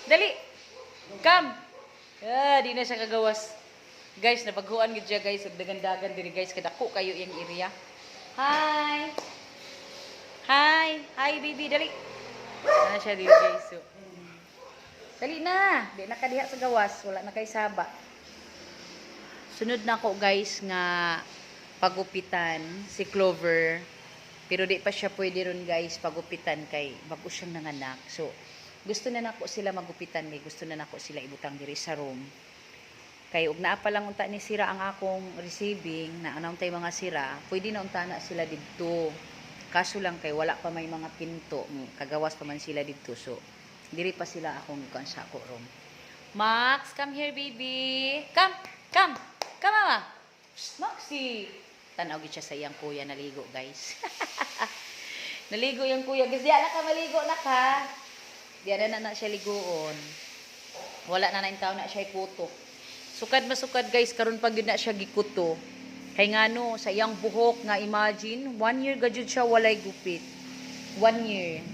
Dali. Come. Ah, di na siya kagawas. Guys, napaghuan gid siya guys, ug dagan-dagan diri guys, kadako kayo yung area. Hi. Hi. Hi baby, dali. Ana siya diri guys. So. Dali na. Di na kadiha sa gawas, wala na kay saba. Sunod na ako guys nga pagupitan si Clover. Pero di pa siya pwede ron guys pagupitan kay bago siyang nanganak. So, gusto na nako sila magupitan kay gusto na nako sila ibutang diri sa room. Kay ug naa pa lang unta ni sira ang akong receiving na anong tay mga sira, pwede na unta na sila didto. Kaso lang kay wala pa may mga pinto, kagawas pa man sila didto. So, diri pa sila akong kansa ko room. Max, come here baby. Come, come. Come mama. Maxi. Tanaw gid siya sa iyang kuya naligo, guys. Naligo yung kuya. Guys, diyan na ka maligo na ka. Diyan na siya ligoon. Wala na naintaw na siya ikutok. Sukad masukad, guys. Karon pag yun na siya gikuto. Kay ngano, sa iyang buhok nga imagine, 1 year gajud siya walay gupit. 1 year.